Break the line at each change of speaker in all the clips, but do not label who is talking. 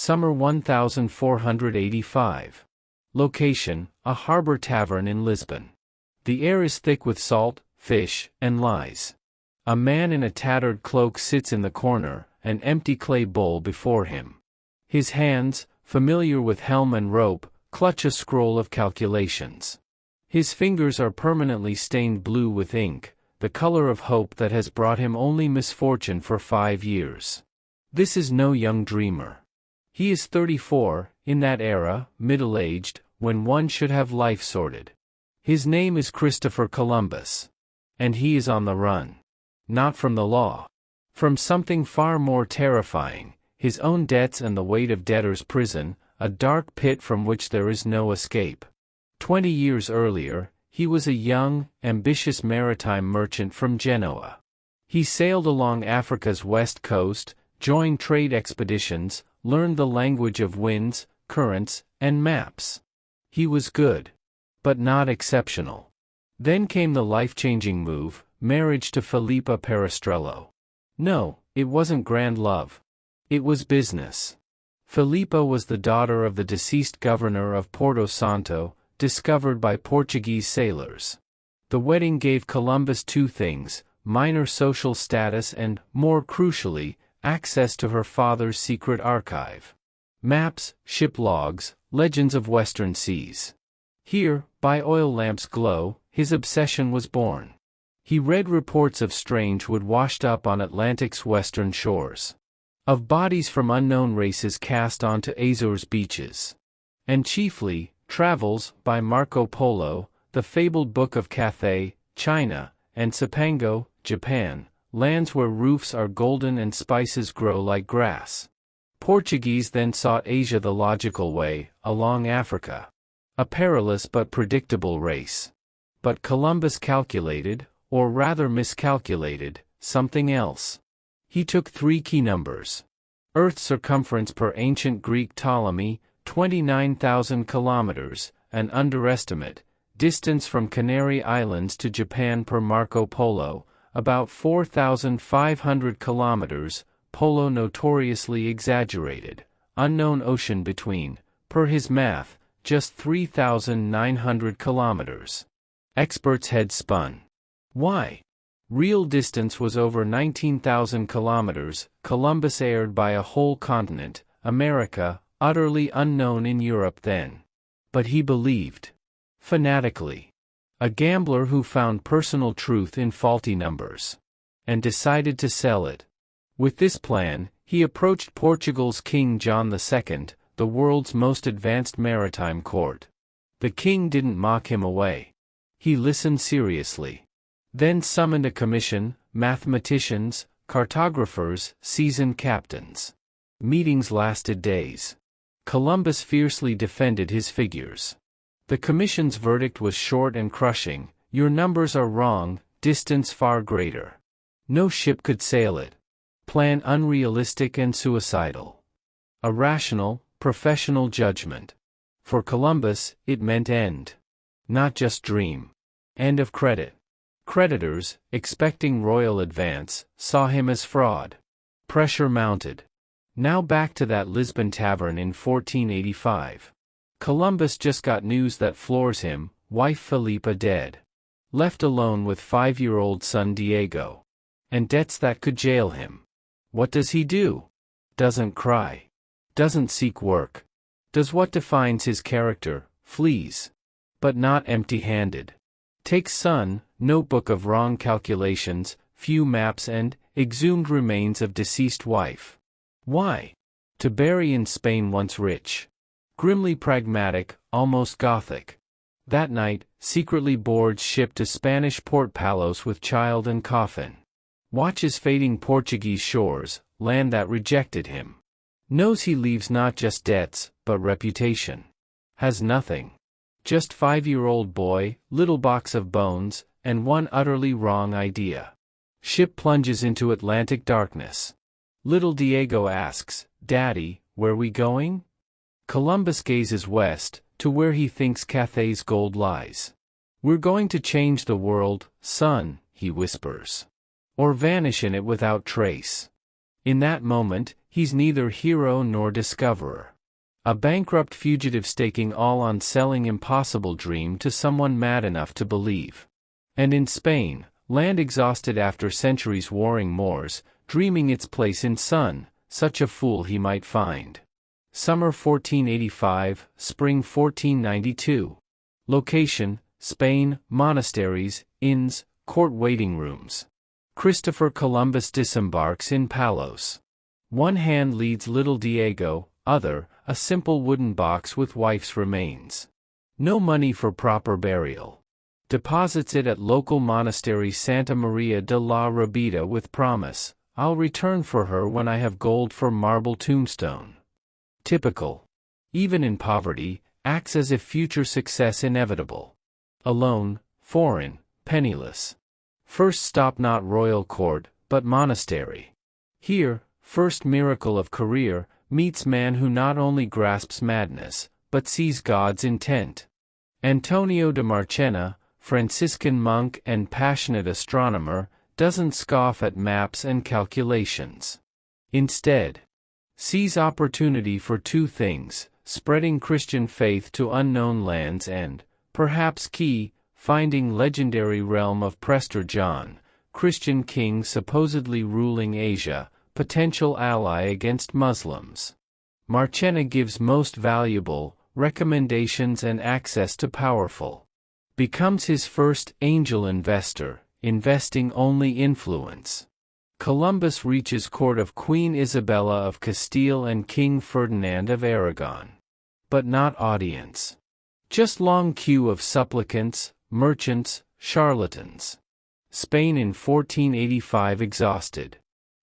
Summer 1485. Location, a harbor tavern in Lisbon. The air is thick with salt, fish, and lies. A man in a tattered cloak sits in the corner, an empty clay bowl before him. His hands, familiar with helm and rope, clutch a scroll of calculations. His fingers are permanently stained blue with ink, the color of hope that has brought him only misfortune for 5 years. This is no young dreamer. He is 34, in that era, middle-aged, when one should have life sorted. His name is Christopher Columbus. And he is on the run. Not from the law. From something far more terrifying, his own debts and the weight of debtor's prison, a dark pit from which there is no escape. 20 years earlier, he was a young, ambitious maritime merchant from Genoa. He sailed along Africa's west coast, joined trade expeditions, learned the language of winds, currents, and maps. He was good. But not exceptional. Then came the life-changing move, marriage to Felipa Perestrello. No, it wasn't grand love. It was business. Felipa was the daughter of the deceased governor of Porto Santo, discovered by Portuguese sailors. The wedding gave Columbus two things: minor social status and, more crucially, access to her father's secret archive. Maps, ship logs, legends of western seas. Here, by oil lamps' glow, his obsession was born. He read reports of strange wood washed up on Atlantic's western shores. Of bodies from unknown races cast onto Azores beaches. And chiefly, travels, by Marco Polo, the fabled Book of Cathay, China, and Cipango, Japan, lands where roofs are golden and spices grow like grass. Portuguese then sought Asia the logical way, along Africa. A perilous but predictable race. But Columbus calculated, or rather miscalculated, something else. He took 3 key numbers. Earth's circumference per ancient Greek Ptolemy, 29,000 kilometers, an underestimate. Distance from Canary Islands to Japan per Marco Polo, about 4,500 kilometers, Polo notoriously exaggerated. Unknown ocean between, per his math, just 3,900 kilometers. Experts' heads spun. Why? Real distance was over 19,000 kilometers. Columbus erred by a whole continent, America, utterly unknown in Europe then. But he believed. Fanatically. A gambler who found personal truth in faulty numbers. And decided to sell it. With this plan, he approached Portugal's King John II, the world's most advanced maritime court. The king didn't mock him away. He listened seriously. Then summoned a commission, mathematicians, cartographers, seasoned captains. Meetings lasted days. Columbus fiercely defended his figures. The commission's verdict was short and crushing: your numbers are wrong, distance far greater. No ship could sail it. Plan unrealistic and suicidal. A rational, professional judgment. For Columbus, it meant end. Not just dream. End of credit. Creditors, expecting royal advance, saw him as fraud. Pressure mounted. Now back to that Lisbon tavern in 1485. Columbus just got news that floors him: wife Felipa dead. Left alone with 5-year-old son Diego. And debts that could jail him. What does he do? Doesn't cry. Doesn't seek work. Does what defines his character: flees. But not empty-handed. Takes son, notebook of wrong calculations, few maps and exhumed remains of deceased wife. Why? To bury in Spain once rich. Grimly pragmatic, almost gothic. That night, secretly boards ship to Spanish Port Palos with child and coffin. Watches fading Portuguese shores, land that rejected him. Knows he leaves not just debts, but reputation. Has nothing. Just 5-year-old boy, little box of bones, and one utterly wrong idea. Ship plunges into Atlantic darkness. Little Diego asks, "Daddy, where we going?" Columbus gazes west, to where he thinks Cathay's gold lies. "We're going to change the world, son," he whispers. "Or vanish in it without trace." In that moment, He's neither hero nor discoverer. A bankrupt fugitive staking all on selling impossible dream to someone mad enough to believe. And in Spain, land exhausted after centuries warring Moors, dreaming its place in sun, such a fool he might find. Summer 1485, spring 1492. Location, Spain, monasteries, inns, court waiting rooms. Christopher Columbus disembarks in Palos. One hand leads little Diego, other, a simple wooden box with wife's remains. No money for proper burial. Deposits it at local monastery Santa Maria de la Rabida with promise, I'll return for her when I have gold for marble tombstone. Typical. Even in poverty, acts as if future success inevitable. Alone, foreign, penniless. First stop not royal court, but monastery. Here, first miracle of career, meets man who not only grasps madness, but sees God's intent. Antonio de Marchena, Franciscan monk and passionate astronomer, doesn't scoff at maps and calculations. Instead, sees opportunity for two things, spreading Christian faith to unknown lands and, perhaps key, finding legendary realm of Prester John, Christian king supposedly ruling Asia, potential ally against Muslims. Marchena gives most valuable, recommendations and access to powerful. Becomes his first angel investor, investing only influence. Columbus reaches court of Queen Isabella of Castile and King Ferdinand of Aragon. But not audience. Just long queue of supplicants, merchants, charlatans. Spain in 1485 exhausted.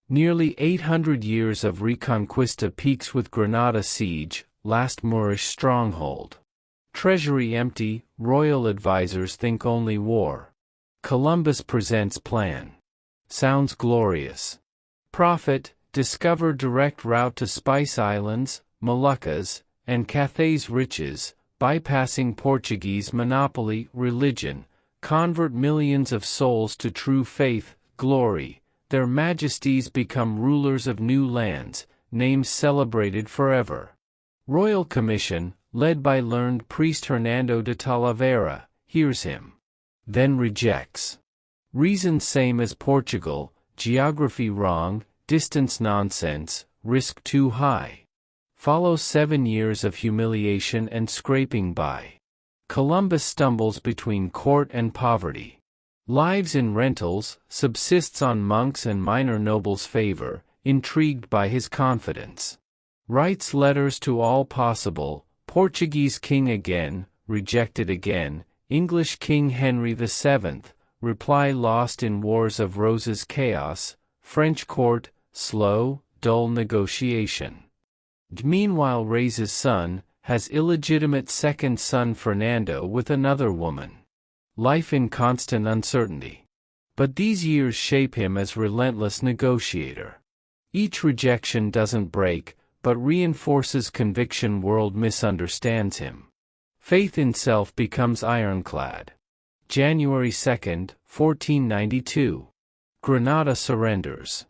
Nearly 800 years of Reconquista peaks with Granada siege, last Moorish stronghold. Treasury empty, royal advisors think only war. Columbus presents plan. Sounds glorious. Profit, discover direct route to Spice Islands, Moluccas, and Cathay's riches, bypassing Portuguese monopoly, religion, convert millions of souls to true faith, glory. Their majesties become rulers of new lands, names celebrated forever. Royal Commission, led by learned priest Hernando de Talavera, hears him. Then rejects. Reason same as Portugal, geography wrong, distance nonsense, risk too high. Follows 7 years of humiliation and scraping by. Columbus stumbles between court and poverty. Lives in rentals, subsists on monks' and minor nobles' favor, intrigued by his confidence. Writes letters to all possible, Portuguese king again, rejected again, English King Henry VII, reply lost in wars of roses chaos, French court, slow, dull negotiation. Meanwhile raises son, has illegitimate second son Fernando with another woman. Life in constant uncertainty. But these years shape him as relentless negotiator. Each rejection doesn't break, but reinforces conviction world misunderstands him. Faith in self becomes ironclad. January 2, 1492. Granada surrenders.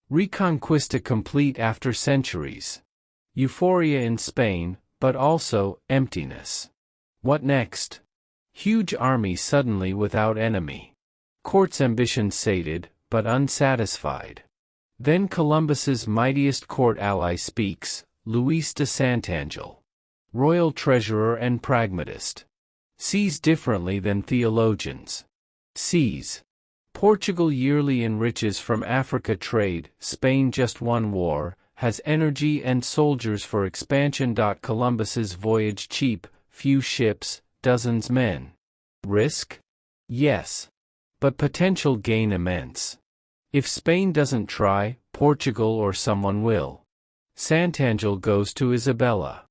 Reconquista complete after centuries. Euphoria in Spain, but also emptiness. What next? Huge army suddenly without enemy. Court's ambition sated, but unsatisfied. Then Columbus's mightiest court ally speaks, Luis de Santangel. Royal treasurer and pragmatist. Sees differently than theologians. Sees. Portugal yearly enriches from Africa trade, Spain just won war, has energy and soldiers for expansion. Columbus's voyage cheap, few ships, dozens men. Risk? Yes. But potential gain immense. If Spain doesn't try, Portugal or someone will. Santangel goes to Isabella.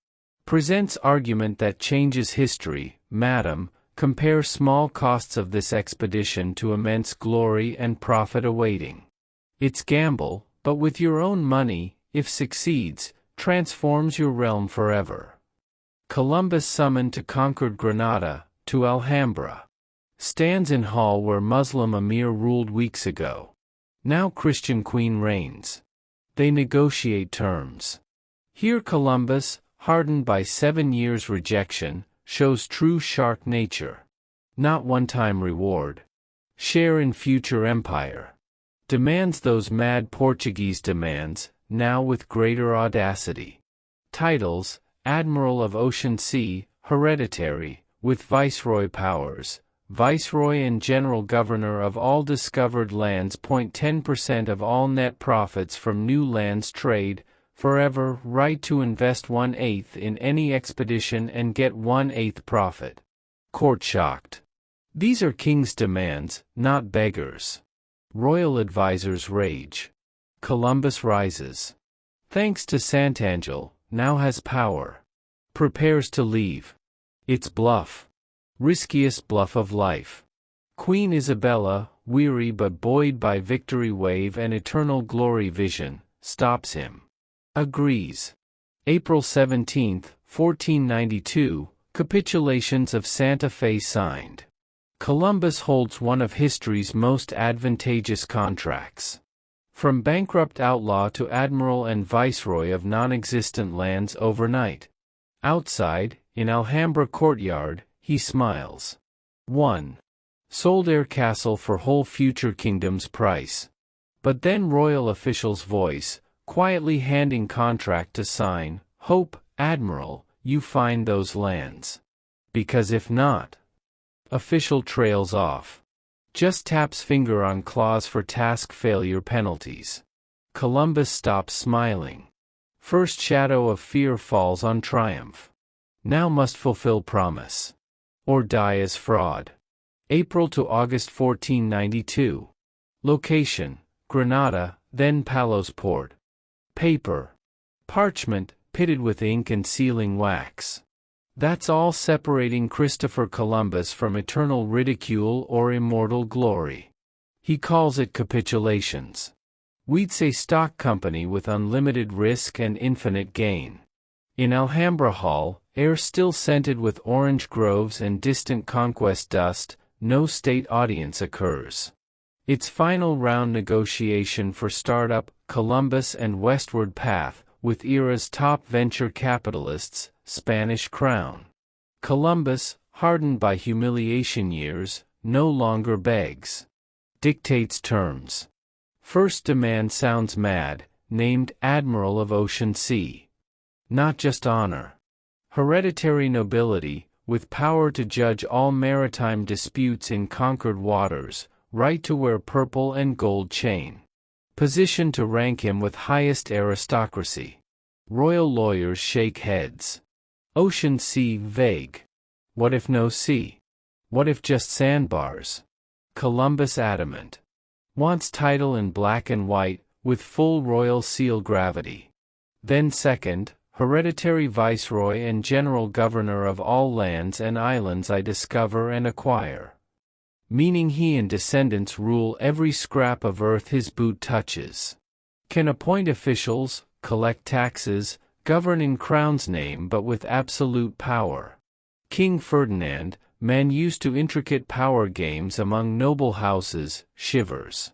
Presents argument that changes history, madam, compare small costs of this expedition to immense glory and profit awaiting. It's gamble, but with your own money, if succeeds, transforms your realm forever. Columbus summoned to conquered Granada, to Alhambra. Stands in hall where Muslim emir ruled weeks ago. Now Christian queen reigns. They negotiate terms. Here Columbus, hardened by 7 years' rejection, shows true shark nature. Not one-time reward. Share in future empire. Demands those mad Portuguese demands, now with greater audacity. Titles: Admiral of Ocean Sea, hereditary, with viceroy powers. Viceroy and General Governor of all discovered lands. 10% of all net profits from new lands trade, forever. Right to invest 1/8 in any expedition and get 1/8 profit. Court shocked. These are king's demands, not beggars. Royal advisors rage. Columbus rises. Thanks to Sant'Angelo, now has power. Prepares to leave. It's bluff. Riskiest bluff of life. Queen Isabella, weary but buoyed by victory wave and eternal glory vision, stops him. Agrees. April 17, 1492, capitulations of Santa Fe signed. Columbus holds one of history's most advantageous contracts. From bankrupt outlaw to admiral and viceroy of non-existent lands overnight. Outside, in Alhambra courtyard, he smiles. 1. Sold Air Castle for whole future kingdom's price. But then royal official's voice, quietly handing contract to sign, hope, Admiral, you find those lands. Because if not, official trails off. Just taps finger on clause for task failure penalties. Columbus stops smiling. First shadow of fear falls on triumph. Now must fulfill promise. Or die as fraud. April to August 1492. Location: Granada, then Palos Port. Paper: parchment, pitted with ink and sealing wax. That's all separating Christopher Columbus from eternal ridicule or immortal glory. He calls it capitulations. We'd say stock company with unlimited risk and infinite gain. In Alhambra Hall, air still scented with orange groves and distant conquest dust, no state audience occurs. Its final round negotiation for startup, Columbus and westward path, with era's top venture capitalists, Spanish crown. Columbus, hardened by humiliation years, no longer begs. Dictates terms. First demand sounds mad, named Admiral of Ocean Sea. Not just honor. Hereditary nobility, with power to judge all maritime disputes in conquered waters, right to wear purple and gold chain. Position to rank him with highest aristocracy. Royal lawyers shake heads. Ocean sea vague. What if no sea? What if just sandbars? Columbus adamant. Wants title in black and white, with full royal seal gravity. Then second, hereditary viceroy and general governor of all lands and islands I discover and acquire. Meaning he and descendants rule every scrap of earth his boot touches. Can appoint officials, collect taxes, govern in crown's name but with absolute power. King Ferdinand, man used to intricate power games among noble houses, shivers.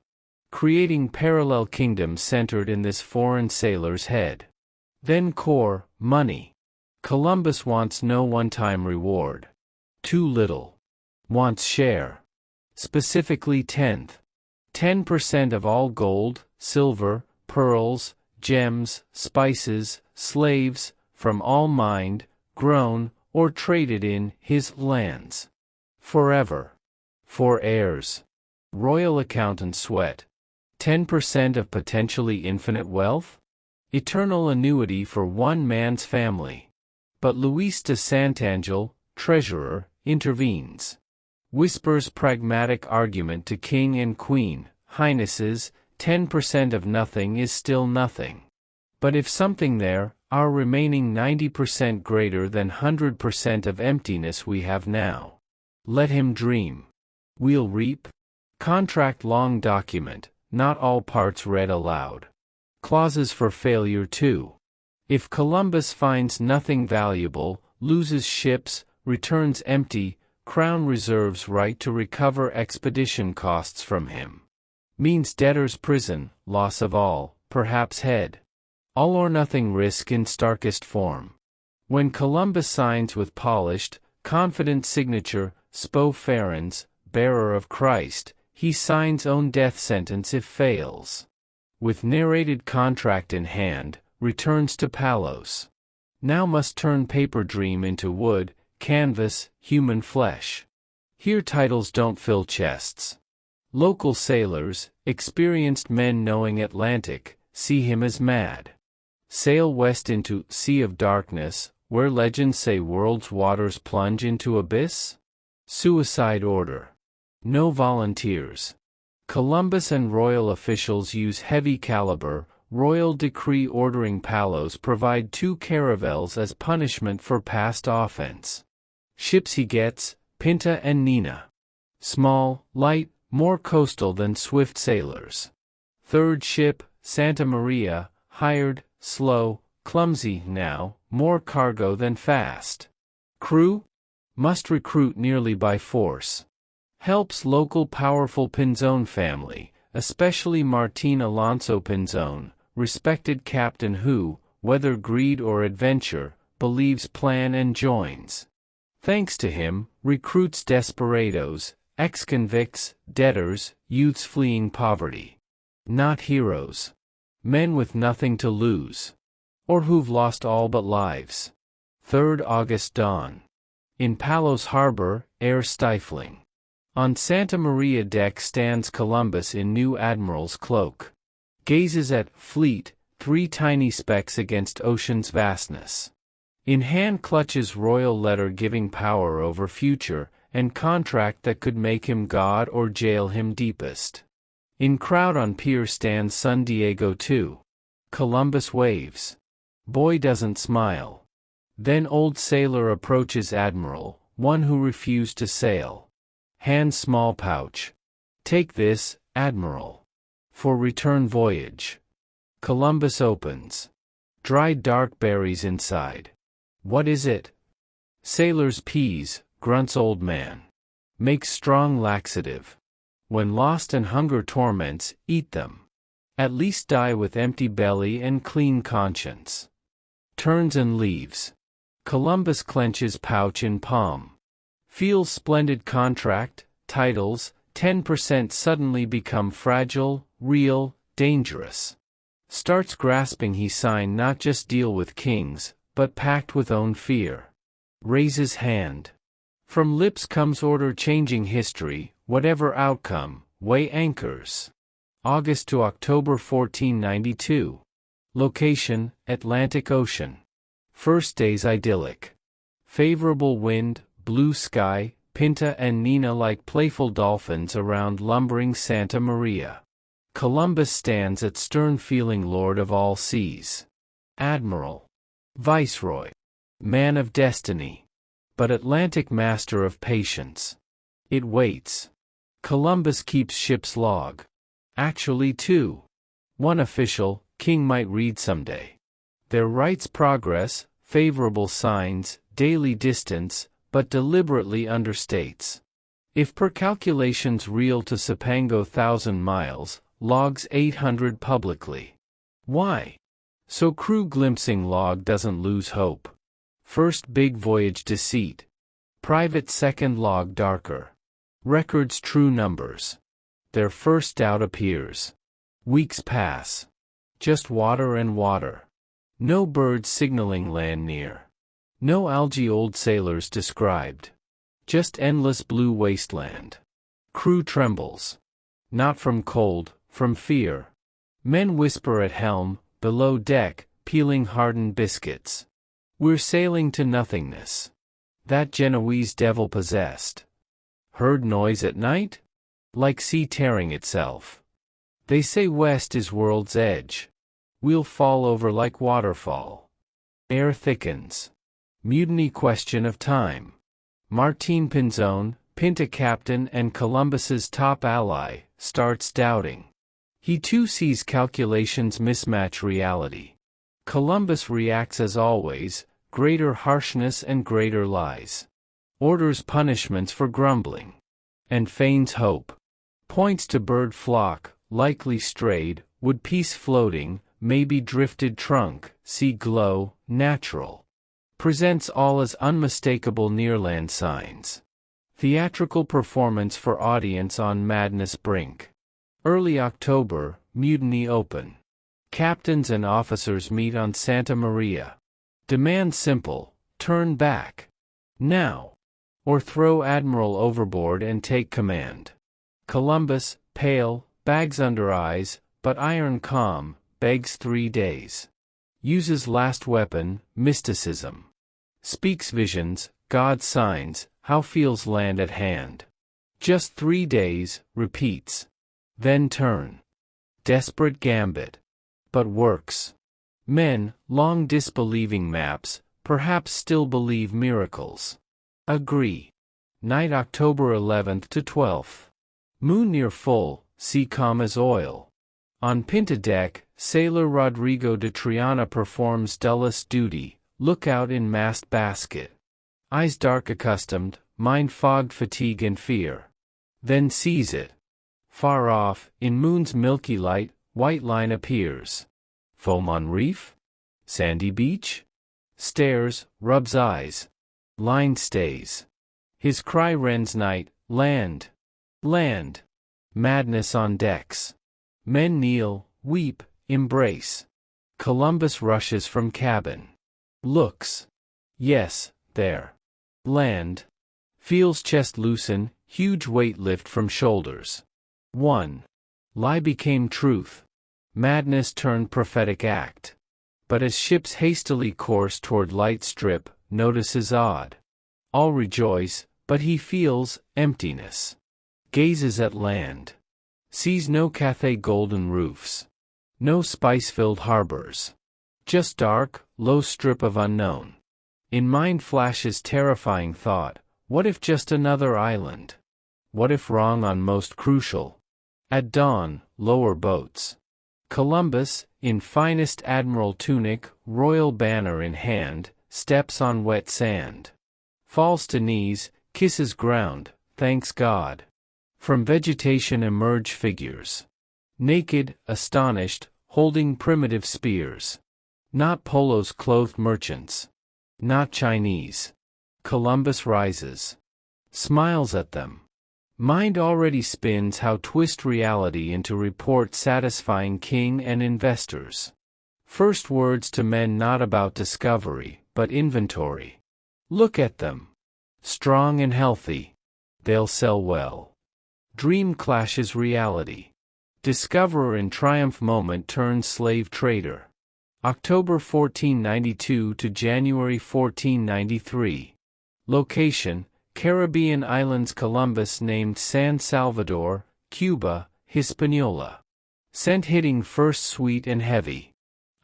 Creating parallel kingdoms centered in this foreign sailor's head. Then core, money. Columbus wants no one-time reward. Too little. Wants share. Specifically 10% of all gold, silver, pearls, gems, spices, slaves, from all mined, grown, or traded in his lands. Forever. For heirs. Royal accountant sweat. 10% of potentially infinite wealth? Eternal annuity for one man's family. But Luis de Sant'Angelo, treasurer, intervenes. Whispers pragmatic argument to king and queen, highnesses, 10% of nothing is still nothing. But if something there, our remaining 90% greater than 100% of emptiness we have now. Let him dream. We'll reap. Contract long document, not all parts read aloud. Clauses for failure too. If Columbus finds nothing valuable, loses ships, returns empty, Crown reserves right to recover expedition costs from him. Means debtor's prison, loss of all, perhaps head. All or nothing risk in starkest form. When Columbus signs with polished, confident signature, Spo Ferens, bearer of Christ, he signs own death sentence if fails. With narrated contract in hand, returns to Palos. Now must turn paper dream into wood, canvas, human flesh. Here titles don't fill chests. Local sailors, experienced men knowing Atlantic, see him as mad. Sail west into Sea of Darkness, where legends say world's waters plunge into abyss? Suicide order. No volunteers. Columbus and royal officials use heavy caliber, royal decree ordering Palos provide 2 caravels as punishment for past offense. Ships he gets, Pinta and Nina. Small, light, more coastal than swift sailors. Third ship, Santa Maria, hired, slow, clumsy now, more cargo than fast. Crew? Must recruit nearly by force. Helps local powerful Pinzon family, especially Martin Alonso Pinzon, respected captain who, whether greed or adventure, believes plan and joins. Thanks to him, recruits desperados, ex-convicts, debtors, youths fleeing poverty. Not heroes. Men with nothing to lose. Or who've lost all but lives. 3rd August dawn. In Palos Harbor, air stifling. On Santa Maria deck stands Columbus in new Admiral's cloak. Gazes at fleet, 3 tiny specks against ocean's vastness. In hand clutches royal letter giving power over future, and contract that could make him God or jail him deepest. In crowd on pier stands San Diego too. Columbus waves. Boy doesn't smile. Then old sailor approaches Admiral, one who refused to sail. Hands small pouch. Take this, Admiral. For return voyage. Columbus opens. Dried dark berries inside. What is it? Sailor's peas, grunts old man. Makes strong laxative. When lost and hunger torments, eat them. At least die with empty belly and clean conscience. Turns and leaves. Columbus clenches pouch in palm. Feels splendid contract, titles, 10% suddenly become fragile, real, dangerous. Starts grasping he sign not just deal with kings, but packed with own fear. Raises hand. From lips comes order changing history, whatever outcome, weigh anchors. August to October 1492. Location, Atlantic Ocean. First days idyllic. Favorable wind, blue sky, Pinta and Nina like playful dolphins around lumbering Santa Maria. Columbus stands at stern feeling lord of all seas. Admiral. Viceroy. Man of destiny. But Atlantic master of patience. It waits. Columbus keeps ship's log. Actually 2. One official, king might read someday. There writes progress, favorable signs, daily distance, but deliberately understates. If per calculations real to Cipango 1,000 miles, logs 800 publicly. Why? So crew glimpsing log doesn't lose hope. First big voyage deceit. Private second log darker. Records true numbers. Their first doubt appears. Weeks pass. Just water and water. No birds signaling land near. No algae old sailors described. Just endless blue wasteland. Crew trembles. Not from cold, from fear. Men whisper at helm, below deck, peeling hardened biscuits. We're sailing to nothingness. That Genoese devil possessed. Heard noise at night? Like sea tearing itself. They say west is world's edge. We'll fall over like waterfall. Air thickens. Mutiny question of time. Martin Pinzon, Pinta captain and Columbus's top ally, starts doubting. He too sees calculations mismatch reality. Columbus reacts as always, greater harshness and greater lies. Orders punishments for grumbling. And feigns hope. Points to bird flock, likely strayed, wood piece floating, maybe drifted trunk, see glow, natural. Presents all as unmistakable nearland signs. Theatrical performance for audience on madness brink. Early October, mutiny open. Captains and officers meet on Santa Maria. Demand simple, turn back. Now. Or throw Admiral overboard and take command. Columbus, pale, bags under eyes, but iron calm, begs 3 days. Uses last weapon, mysticism. Speaks visions, God's signs, how feels land at hand. Just 3 days, repeats. Then turn. Desperate gambit. But works. Men, long disbelieving maps, perhaps still believe miracles. Agree. Night October 11th to 12th. Moon near full, sea calm as oil. On Pinta deck, sailor Rodrigo de Triana performs dullest duty, lookout in mast basket. Eyes dark accustomed, mind fogged fatigue and fear. Then sees it. Far off, in moon's milky light, white line appears. Foam on reef? Sandy beach? Stares, rubs eyes. Line stays. His cry rends night, land. Land. Madness on decks. Men kneel, weep, embrace. Columbus rushes from cabin. Looks. Yes, there. Land. Feels chest loosen, huge weight lift from shoulders. 1. Lie became truth. Madness turned prophetic act. But as ships hastily course toward light strip, notices odd. All rejoice, but he feels emptiness. Gazes at land. Sees no Cathay golden roofs. No spice-filled harbors. Just dark, low strip of unknown. In mind flashes terrifying thought, what if just another island? What if wrong on most crucial? At dawn, lower boats. Columbus, in finest admiral tunic, royal banner in hand, steps on wet sand. Falls to knees, kisses ground, thanks God. From vegetation emerge figures. Naked, astonished, holding primitive spears. Not polos clothed merchants. Not Chinese. Columbus rises. Smiles at them. Mind already spins how twist reality into report satisfying king and investors. First words to men not about discovery, but inventory. Look at them. Strong and healthy. They'll sell well. Dream clashes reality. Discoverer in triumph moment turns slave trader. October 1492 to January 1493. Location, Caribbean islands. Columbus named San Salvador, Cuba, Hispaniola. Scent hitting first sweet and heavy.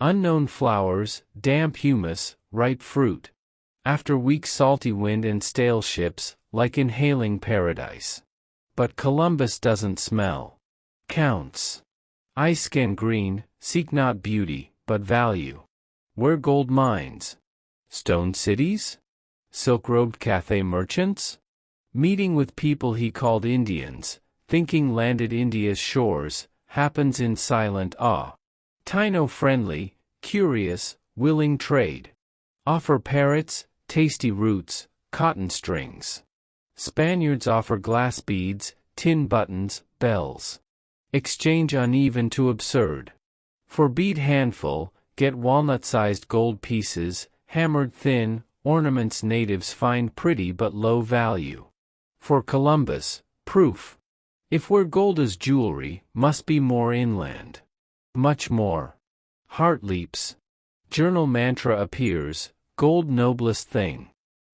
Unknown flowers, damp humus, ripe fruit. After weak salty wind and stale ships, like inhaling paradise. But Columbus doesn't smell. Counts. Eyes scan green, seek not beauty, but value. Where gold mines? Stone cities? Silk-robed Cathay merchants? Meeting with people he called Indians, thinking landed India's shores, happens in silent awe. Taino friendly, curious, willing trade. Offer parrots, tasty roots, cotton strings. Spaniards offer glass beads, tin buttons, bells. Exchange uneven to absurd. For bead handful, get walnut-sized gold pieces, hammered thin, ornaments natives find pretty but low value. For Columbus, proof. If where gold is jewelry, must be more inland. Much more. Heart leaps. Journal mantra appears, gold noblest thing.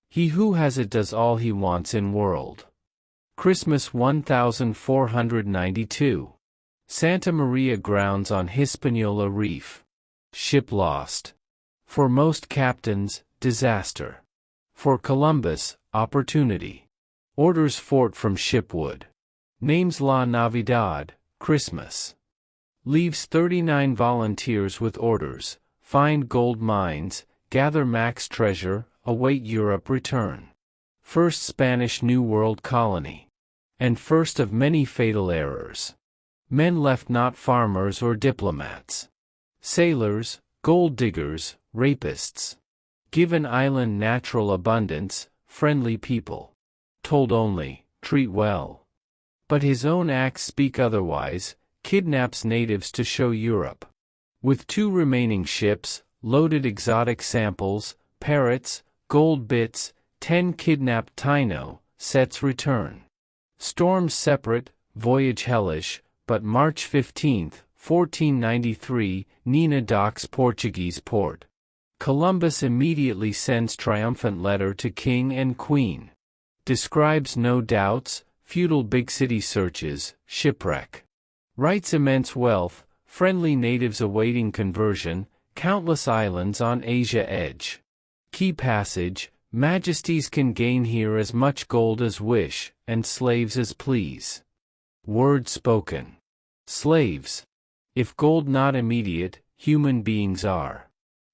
He who has it does all he wants in world. Christmas 1492. Santa Maria grounds on Hispaniola Reef. Ship lost. For most captains, disaster. For Columbus, opportunity. Orders fort from shipwood. Names La Navidad, Christmas. Leaves 39 volunteers with orders, find gold mines, gather max treasure, await Europe return. First Spanish New World colony. And first of many fatal errors. Men left not farmers or diplomats. Sailors, gold diggers, rapists. Given island natural abundance, friendly people. Told only, treat well. But his own acts speak otherwise, kidnaps natives to show Europe. With 2 remaining ships, loaded exotic samples, parrots, gold bits, 10 kidnapped Taino, sets return. Storms separate, voyage hellish, but March 15, 1493, Nina docks Portuguese port. Columbus immediately sends triumphant letter to king and queen. Describes no doubts, futile big city searches, shipwreck. Writes immense wealth, friendly natives awaiting conversion, countless islands on Asia edge. Key passage, majesties can gain here as much gold as wish, and slaves as please. Word spoken. Slaves. If gold not immediate, human beings are.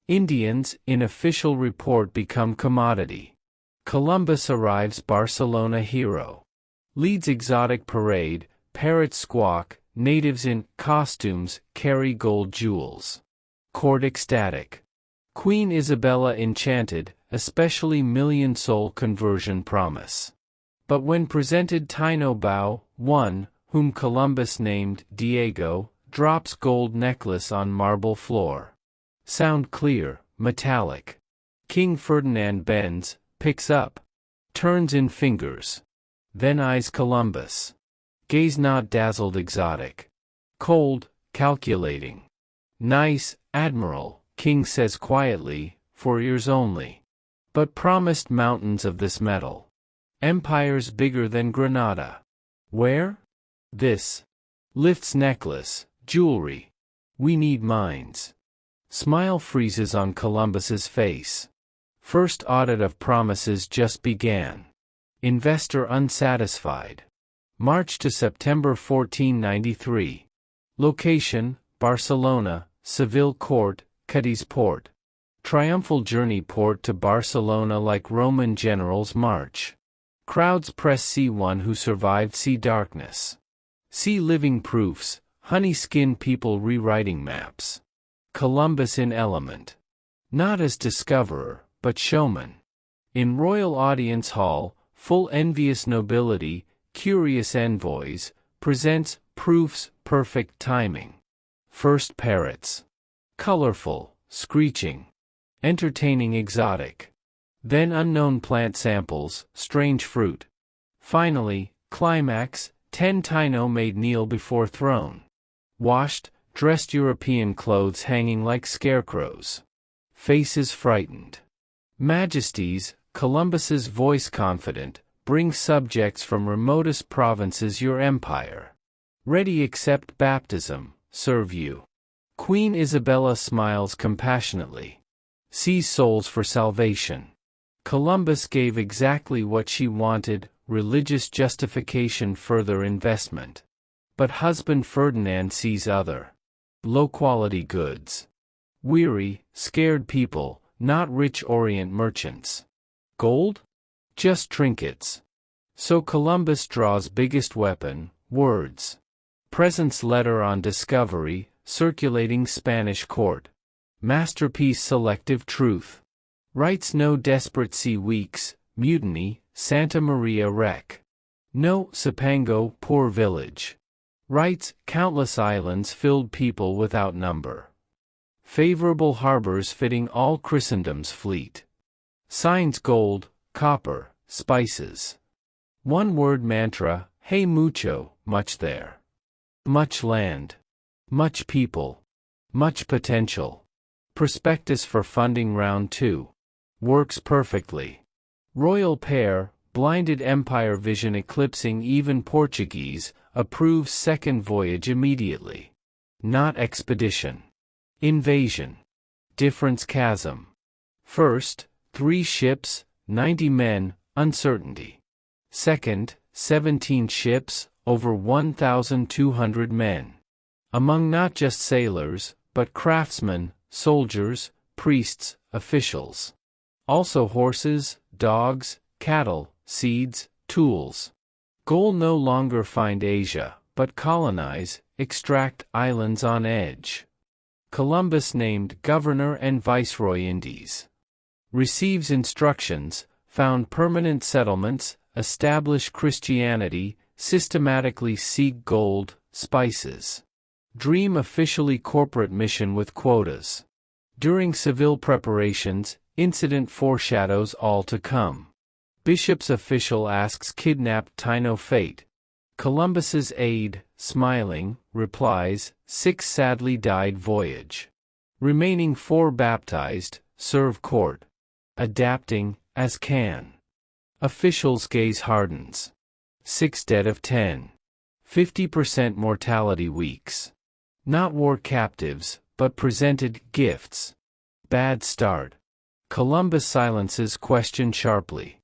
Indians, in official report become commodity. Columbus arrives Barcelona hero. Leads exotic parade, parrots squawk, natives in costumes carry gold jewels. Court ecstatic. Queen Isabella enchanted, especially million-soul conversion promise. But when presented Taino Bao, one, whom Columbus named Diego, drops gold necklace on marble floor. Sound clear, metallic. King Ferdinand bends, picks up. Turns in fingers. Then eyes Columbus. Gaze not dazzled exotic. Cold, calculating. Nice, Admiral, King says quietly, for ears only. But promised mountains of this metal. Empires bigger than Granada. Where? This. Lifts necklace, jewelry. We need mines. Smile freezes on Columbus's face. First audit of promises just began. Investor unsatisfied. March to September 1493. Location, Barcelona, Seville Court, Cadiz Port. Triumphal journey port to Barcelona like Roman generals march. Crowds press see one who survived see darkness. See living proofs, honey-skinned people rewriting maps. Columbus in element. Not as discoverer, but showman. In royal audience hall, full envious nobility, curious envoys, presents proofs, perfect timing. First parrots. Colorful, screeching. Entertaining exotic. Then unknown plant samples, strange fruit. Finally, climax, 10 Taino made kneel before throne. Washed, dressed European clothes hanging like scarecrows. Faces frightened. Majesties, Columbus's voice confident, bring subjects from remotest provinces your empire. Ready accept baptism, serve you. Queen Isabella smiles compassionately. Sees souls for salvation. Columbus gave exactly what she wanted, religious justification further investment. But husband Ferdinand sees other. Low-quality goods. Weary, scared people, not rich Orient merchants. Gold? Just trinkets. So Columbus draws biggest weapon, words. Presents letter on discovery, circulating Spanish court. Masterpiece selective truth. Writes no desperate sea weeks, mutiny, Santa Maria wreck. No Cipango poor village. Writes countless islands filled people without number. Favorable harbors fitting all Christendom's fleet. Signs gold, copper, spices. One word mantra, hey mucho, much there. Much land. Much people. Much potential. Prospectus for funding round 2. Works perfectly. Royal pair, blinded empire vision eclipsing even Portuguese, approves second voyage immediately. Not expedition. Invasion. Difference chasm. First, 3 ships, 90 men, uncertainty. Second, 17 ships, over 1,200 men. Among not just sailors, but craftsmen, soldiers, priests, officials. Also horses, dogs, cattle, seeds, tools. Goal no longer find Asia, but colonize, extract islands on edge. Columbus named Governor and Viceroy Indies. Receives instructions, found permanent settlements, establish Christianity, systematically seek gold, spices. Dream officially corporate mission with quotas. During civil preparations, incident foreshadows all to come. Bishop's official asks kidnapped Taino fate. Columbus's aide, smiling, replies, 6 sadly died voyage. Remaining 4 baptized, serve court. Adapting, as can. Official's gaze hardens. 6 dead of 10. 50% mortality weeks. Not war captives, but presented gifts. Bad start. Columbus silences question sharply.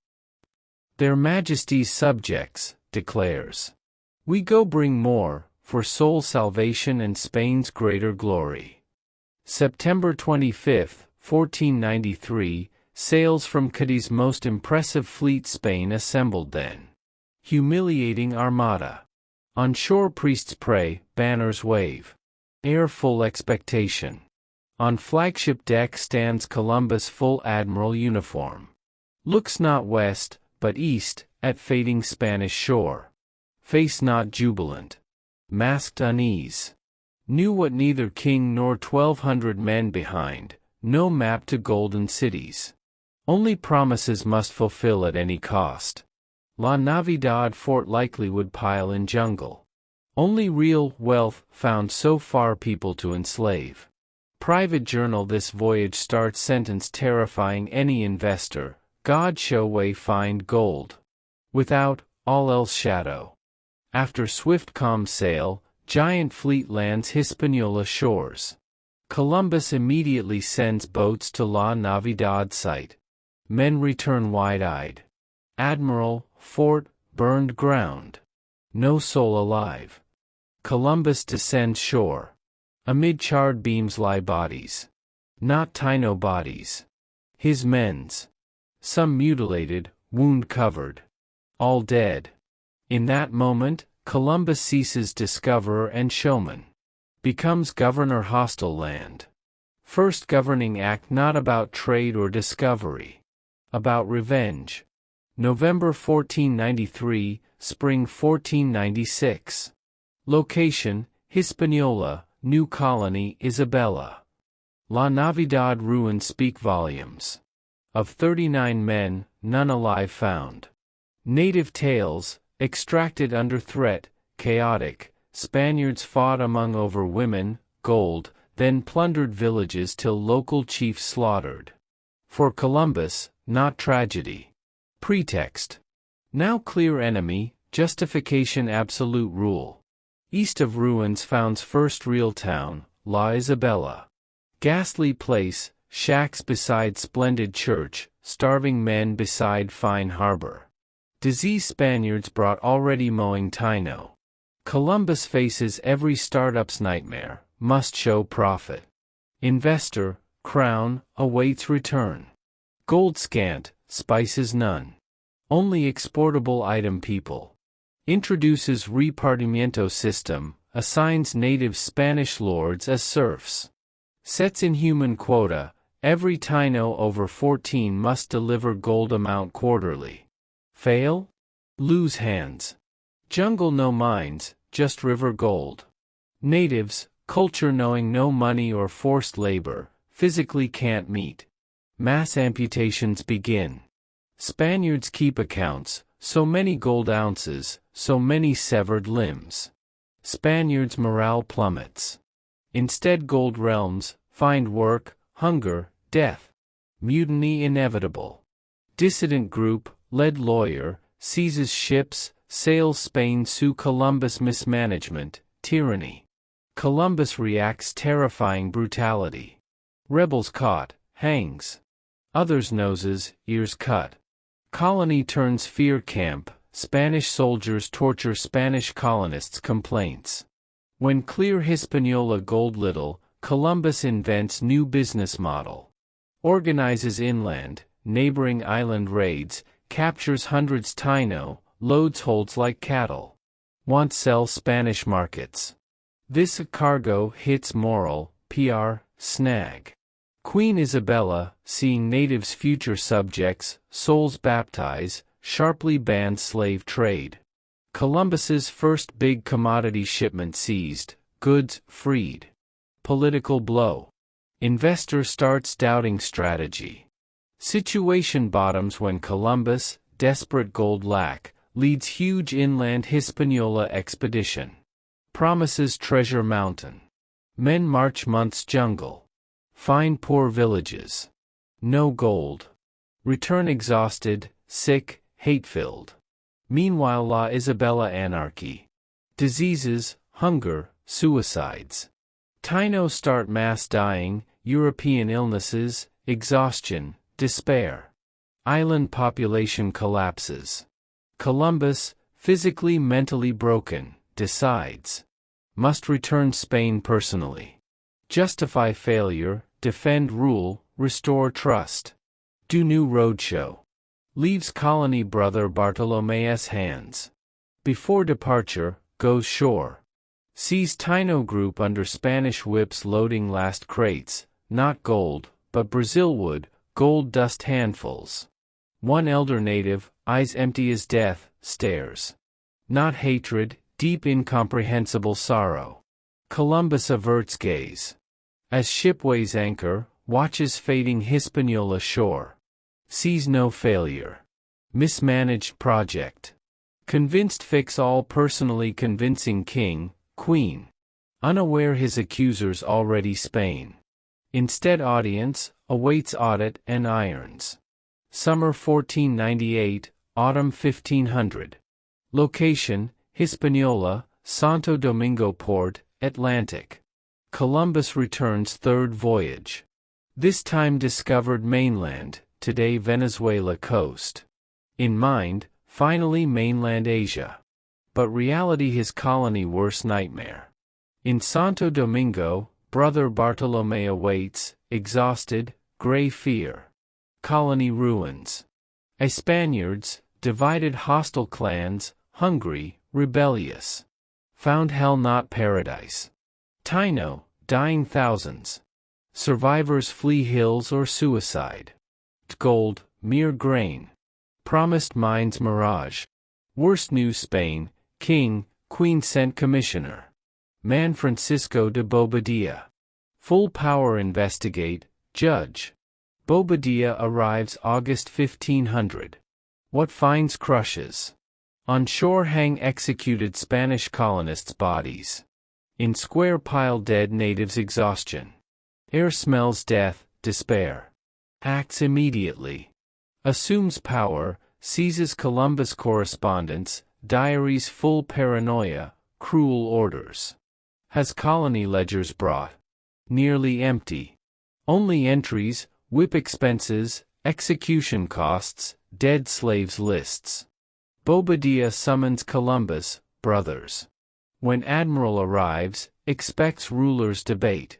Their Majesty's subjects, declares. We go bring more, for soul salvation and Spain's greater glory. September 25, 1493, sails from Cadiz most impressive fleet Spain assembled then. Humiliating armada. On shore priests pray, banners wave. Air full expectation. On flagship deck stands Columbus full Admiral uniform. Looks not west, but east, at fading Spanish shore. Face not jubilant. Masked unease. Knew what neither king nor 1,200 men behind, no map to golden cities. Only promises must fulfill at any cost. La Navidad fort likely would pile in jungle. Only real wealth found so far people to enslave. Private journal this voyage starts sentence terrifying any investor, God show way find gold. Without, all else shadow. After swift calm sail, giant fleet lands Hispaniola shores. Columbus immediately sends boats to La Navidad site. Men return wide-eyed. Admiral, fort, burned ground. No soul alive. Columbus descends shore. Amid charred beams lie bodies. Not Taino bodies. His men's. Some mutilated, wound-covered. All dead. In that moment, Columbus ceases discoverer and showman. Becomes governor hostile land. First governing act not about trade or discovery. About revenge. November 1493, spring 1496. Location, Hispaniola, new colony Isabella. La Navidad ruins speak volumes. Of 39 men, none alive found. Native tales, extracted under threat, chaotic, Spaniards fought among over women, gold, then plundered villages till local chiefs slaughtered. For Columbus, not tragedy. Pretext. Now clear enemy, justification absolute rule. East of ruins founds first real town, La Isabella. Ghastly place, shacks beside splendid church, starving men beside fine harbor. Disease Spaniards brought already mowing Taino. Columbus faces every startup's nightmare, must show profit. Investor, crown, awaits return. Gold scant, spices none. Only exportable item people. Introduces repartimiento system, assigns native Spanish lords as serfs. Sets inhuman quota, every Taino over 14 must deliver gold amount quarterly. Fail? Lose hands. Jungle no mines, just river gold. Natives, culture knowing no money or forced labor, physically can't meet. Mass amputations begin. Spaniards keep accounts, so many gold ounces, so many severed limbs. Spaniards' morale plummets. Instead gold realms, find work, hunger, death. Mutiny inevitable. Dissident group, led lawyer, seizes ships, sails Spain sue Columbus mismanagement, tyranny. Columbus reacts terrifying brutality. Rebels caught, hangs. Others noses, ears cut. Colony turns fear camp, Spanish soldiers torture Spanish colonists complaints. When clear Hispaniola gold little, Columbus invents new business model. Organizes inland, neighboring island raids, captures hundreds Taino, loads holds like cattle. Want sell Spanish markets. This cargo hits moral, PR, snag. Queen Isabella, seeing natives future subjects, souls baptize, sharply bans slave trade. Columbus's first big commodity shipment seized, goods freed. Political blow. Investor starts doubting strategy. Situation bottoms when Columbus, desperate gold lack, leads huge inland Hispaniola expedition. Promises treasure mountain. Men march months jungle. Find poor villages. No gold. Return exhausted, sick, hate-filled. Meanwhile La Isabella anarchy. Diseases, hunger, suicides. Taino start mass dying, European illnesses, exhaustion, despair. Island population collapses. Columbus, physically mentally broken, decides. Must return Spain personally. Justify failure, defend rule, restore trust. Do new roadshow. Leaves colony brother Bartolome's hands. Before departure, goes shore. Sees Taino group under Spanish whips loading last crates, not gold, but Brazil wood, gold dust handfuls. One elder native, eyes empty as death, stares. Not hatred, deep incomprehensible sorrow. Columbus averts gaze. As ship weighs anchor, watches fading Hispaniola shore. Sees no failure. Mismanaged project. Convinced fix all personally convincing king, queen. Unaware his accusers already Spain. Instead audience, awaits audit and irons. Summer 1498, autumn 1500. Location, Hispaniola, Santo Domingo Port, Atlantic. Columbus returns third voyage. This time discovered mainland, today Venezuela coast. In mind, finally mainland Asia. But reality his colony worst nightmare. In Santo Domingo, brother Bartolome awaits, exhausted, gray fear. Colony ruins. A Spaniards, divided hostile clans, hungry, rebellious. Found hell not paradise. Taino, dying thousands. Survivors flee hills or suicide. Gold, mere grain. Promised mines mirage. Worst news Spain, king, queen sent commissioner. Man Francisco de Bobadilla. Full power investigate, judge. Bobadilla arrives August 1500. What finds crushes. On shore hang executed Spanish colonists' bodies. In square pile dead natives exhaustion. Air smells death, despair. Acts immediately. Assumes power, seizes Columbus correspondence, diaries full paranoia, cruel orders. Has colony ledgers brought. Nearly empty. Only entries, whip expenses, execution costs, dead slaves lists. Bobadilla summons Columbus, brothers. When Admiral arrives, expects rulers debate.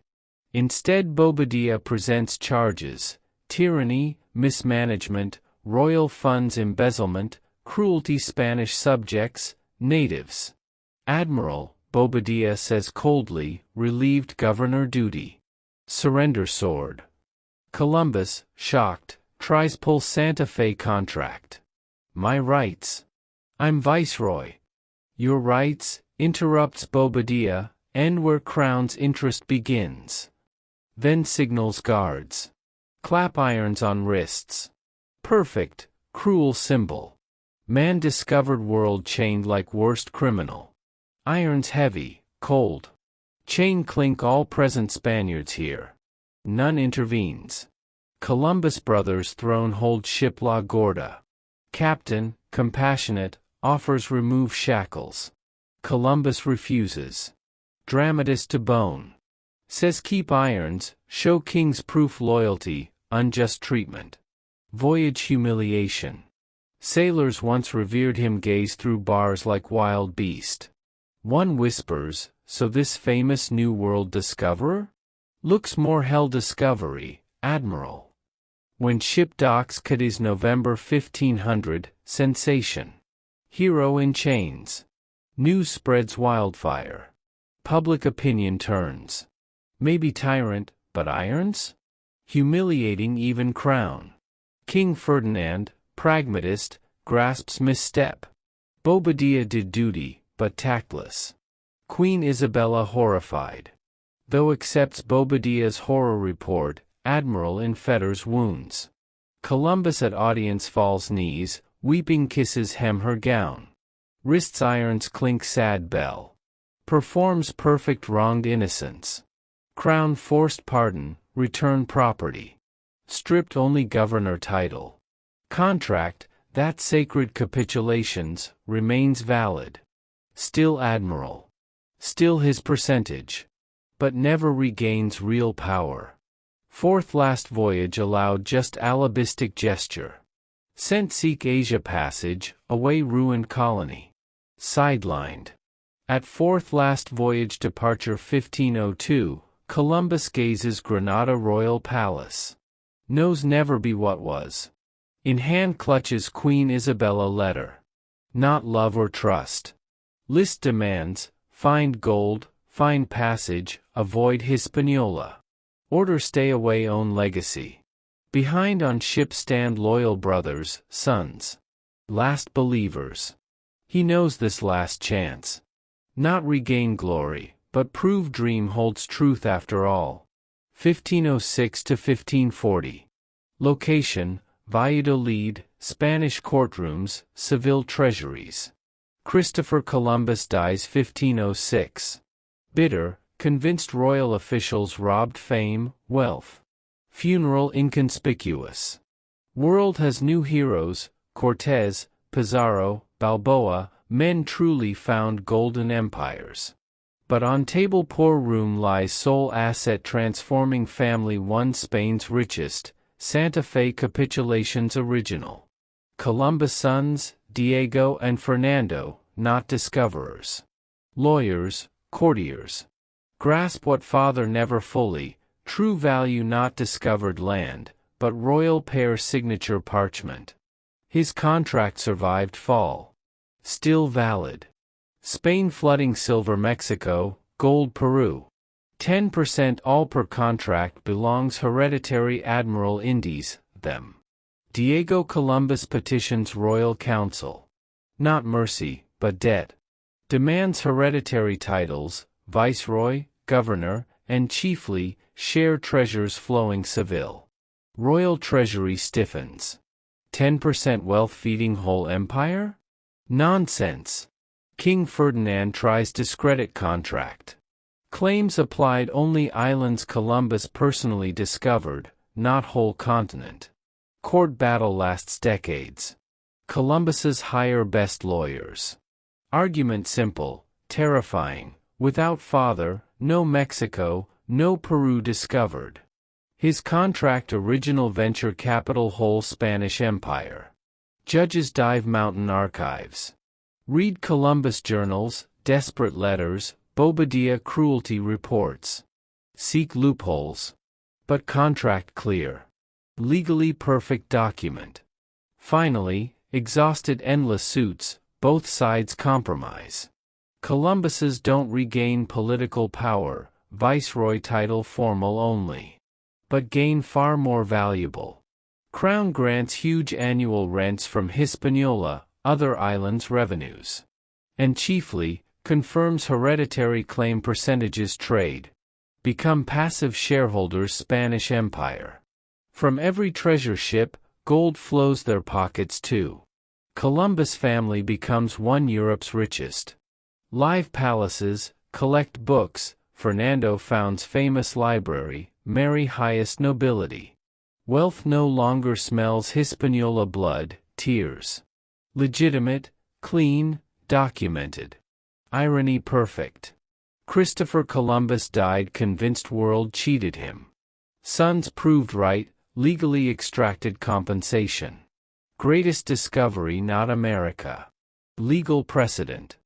Instead Bobadilla presents charges, tyranny, mismanagement, royal funds embezzlement, cruelty Spanish subjects, natives. Admiral, Bobadilla says coldly, relieved governor duty. Surrender sword. Columbus, shocked, tries pull Santa Fe contract. My rights. I'm viceroy. Your rights, interrupts Bobadilla, end where crown's interest begins. Then signals guards. Clap irons on wrists. Perfect, cruel symbol. Man discovered world chained like worst criminal. Irons heavy, cold. Chain clink all present Spaniards here. None intervenes. Columbus brothers throne hold ship La Gorda. Captain, compassionate, offers remove shackles. Columbus refuses. Dramatist to bone. Says keep irons, show king's proof loyalty, unjust treatment. Voyage humiliation. Sailors once revered him gaze through bars like wild beast. One whispers, so this famous new world discoverer? Looks more hell discovery, Admiral. When ship docks Cadiz November 1500, sensation. Hero in chains. News spreads wildfire. Public opinion turns. Maybe tyrant, but irons? Humiliating even crown. King Ferdinand, pragmatist, grasps misstep. Bobadilla did duty, but tactless. Queen Isabella horrified. Though accepts Bobadilla's horror report, Admiral in fetters wounds. Columbus at audience falls knees, weeping kisses hem her gown. Wrists irons clink sad bell. Performs perfect wronged innocence. Crown forced pardon, return property. Stripped only governor title. Contract, that sacred capitulations, remains valid. Still Admiral. Still his percentage. But never regains real power. Fourth last voyage allowed just alibistic gesture. Sent seek Asia passage, away ruined colony. Sidelined. At fourth last voyage departure 1502, Columbus gazes Granada royal palace. Knows never be what was. In hand clutches Queen Isabella letter. Not love or trust. List demands, find gold, find passage, avoid Hispaniola. Order stay away own legacy. Behind on ship stand loyal brothers, sons. Last believers. He knows this last chance. Not regain glory, but prove dream holds truth after all. 1506 to 1540. Location, Valladolid, Spanish courtrooms, Seville treasuries. Christopher Columbus dies 1506. Bitter, convinced royal officials robbed fame, wealth. Funeral inconspicuous. World has new heroes, Cortez, Pizarro, Balboa, men truly found golden empires. But on table poor room lies sole asset transforming family one Spain's richest, Santa Fe capitulations original. Columbus sons, Diego and Fernando, not discoverers. Lawyers, courtiers. Grasp what father never fully, true value not discovered land, but royal pair signature parchment. His contract survived fall. Still valid. Spain flooding silver Mexico, gold Peru. 10% all per contract belongs hereditary Admiral Indies, them. Diego Columbus petitions Royal Council. Not mercy, but debt. Demands hereditary titles, viceroy, governor, and chiefly, share treasures flowing Seville. Royal treasury stiffens. 10% wealth feeding whole empire? Nonsense. King Ferdinand tries discredit contract. Claims applied only islands Columbus personally discovered, not whole continent. Court battle lasts decades. Columbus's hire best lawyers. Argument simple, terrifying. Without father, no Mexico, no Peru discovered. His contract original venture capital whole Spanish Empire. Judges dive mountain archives. Read Columbus journals, desperate letters, Bobadilla cruelty reports. Seek loopholes. But contract clear. Legally perfect document. Finally, exhausted endless suits, both sides compromise. Columbus's don't regain political power, viceroy title formal only. But gain far more valuable. Crown grants huge annual rents from Hispaniola, other islands' revenues. And chiefly, confirms hereditary claim percentages trade. Become passive shareholders Spanish Empire. From every treasure ship, gold flows their pockets too. Columbus family becomes one Europe's richest. Live palaces, collect books, Fernando founds famous library, marry highest nobility. Wealth no longer smells Hispaniola blood, tears. Legitimate, clean, documented. Irony perfect. Christopher Columbus died convinced world cheated him. Sons proved right, legally extracted compensation. Greatest discovery not America. Legal precedent.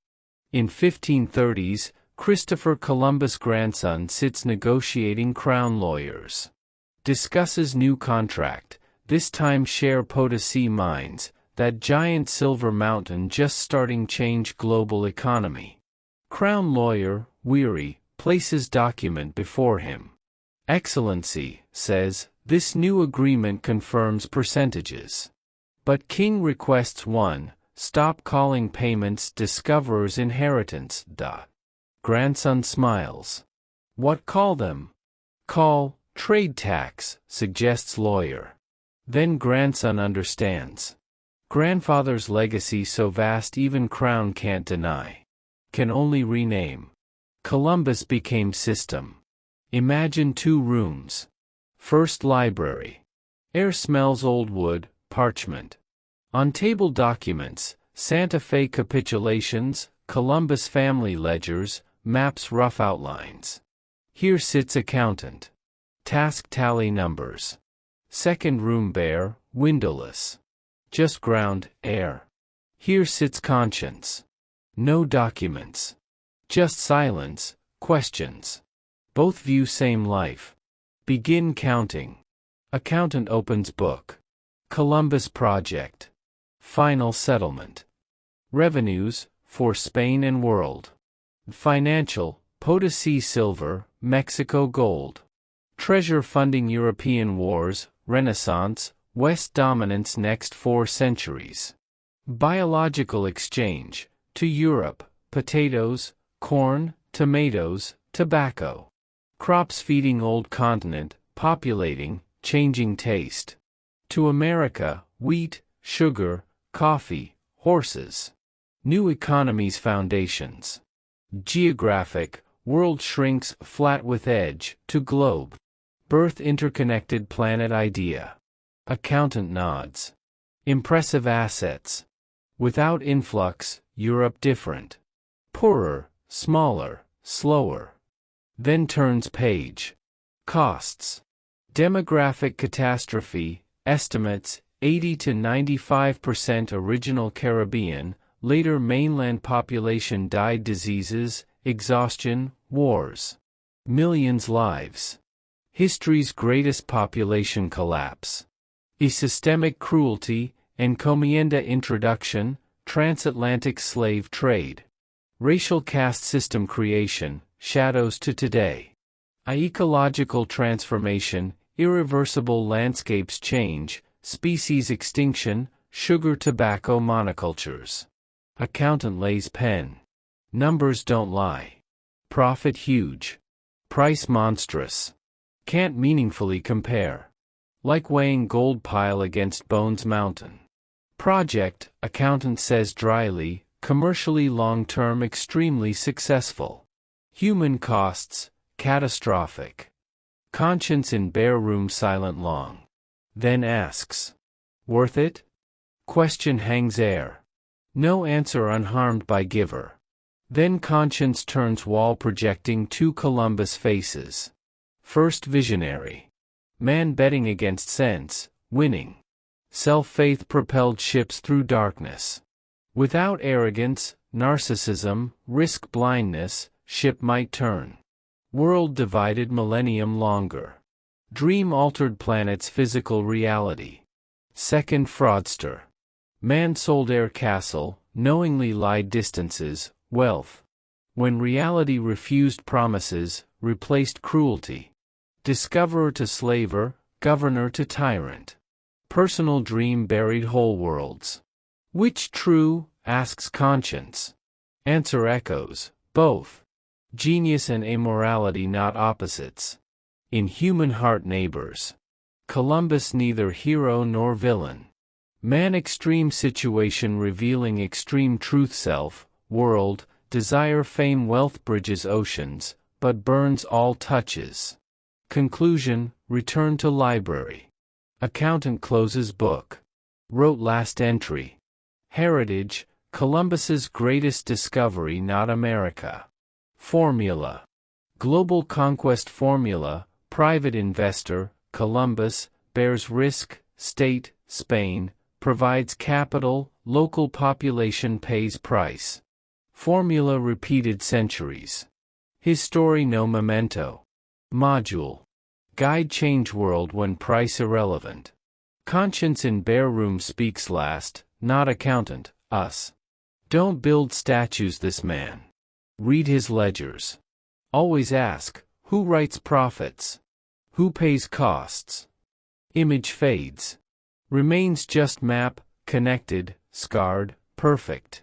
In 1530s, Christopher Columbus' grandson sits negotiating crown lawyers. Discusses new contract, this time share Potosi mines, that giant silver mountain just starting change global economy. Crown lawyer, weary, places document before him. Excellency, says, this new agreement confirms percentages. But king requests 1, stop calling payments discoverer's inheritance. Grandson smiles. What call them? Call, trade tax, suggests lawyer. Then grandson understands. Grandfather's legacy so vast even crown can't deny. Can only rename. Columbus became system. Imagine 2 rooms. First library. Air smells old wood, parchment. On table documents, Santa Fe capitulations, Columbus family ledgers, maps rough outlines. Here sits accountant. Task tally numbers. Second room bare, windowless. Just ground, air. Here sits conscience. No documents. Just silence, questions. Both view same life. Begin counting. Accountant opens book. Columbus project. Final settlement. Revenues, for Spain and world. Financial, Potosi silver, Mexico gold. Treasure funding European wars, Renaissance, West dominance next 4 centuries. Biological exchange, to Europe, potatoes, corn, tomatoes, tobacco. Crops feeding old continent, populating, changing taste. To America, wheat, sugar, coffee, horses. New economy's foundations. Geographic, world shrinks flat with edge, to globe. Birth interconnected planet idea. Accountant nods. Impressive assets. Without influx, Europe different. Poorer, smaller, slower. Then turns page. Costs. Demographic catastrophe, estimates, 80 to 95% original Caribbean, later mainland population died diseases, exhaustion, wars. Millions lives. History's greatest population collapse. A systemic cruelty, encomienda introduction, transatlantic slave trade. Racial caste system creation, shadows to today. A ecological transformation, irreversible landscapes change, species extinction, sugar tobacco monocultures. Accountant lays pen. Numbers don't lie. Profit huge. Price monstrous. Can't meaningfully compare. Like weighing gold pile against Bones Mountain. Project, accountant says dryly, commercially long-term extremely successful. Human costs, catastrophic. Conscience in bare room silent long. Then asks. Worth it? Question hangs air. No answer unharmed by giver. Then conscience turns wall projecting 2 Columbus faces. First visionary. Man betting against sense, winning. Self-faith propelled ships through darkness. Without arrogance, narcissism, risk blindness, ship might turn. World divided millennium longer. Dream altered planet's physical reality. Second fraudster. Man sold air castle, knowingly lied distances, wealth. When reality refused promises, replaced cruelty. Discoverer to slaver, governor to tyrant. Personal dream buried whole worlds. Which true, asks conscience. Answer echoes, both. Genius and immorality not opposites. In human heart neighbors. Columbus neither hero nor villain. Man extreme situation revealing extreme truth self, world, desire fame wealth bridges oceans, but burns all touches. Conclusion, return to library. Accountant closes book. Wrote last entry. Heritage, Columbus's greatest discovery not America. Formula. Global conquest formula, private investor, Columbus, bears risk, state, Spain, provides capital, local population pays price. Formula repeated centuries. His story no memento. Module. Guide change world when price irrelevant. Conscience in bare room speaks last, not accountant, us. Don't build statues this man. Read his ledgers. Always ask, who writes profits? Who pays costs? Image fades. Remains just map, connected, scarred, perfect.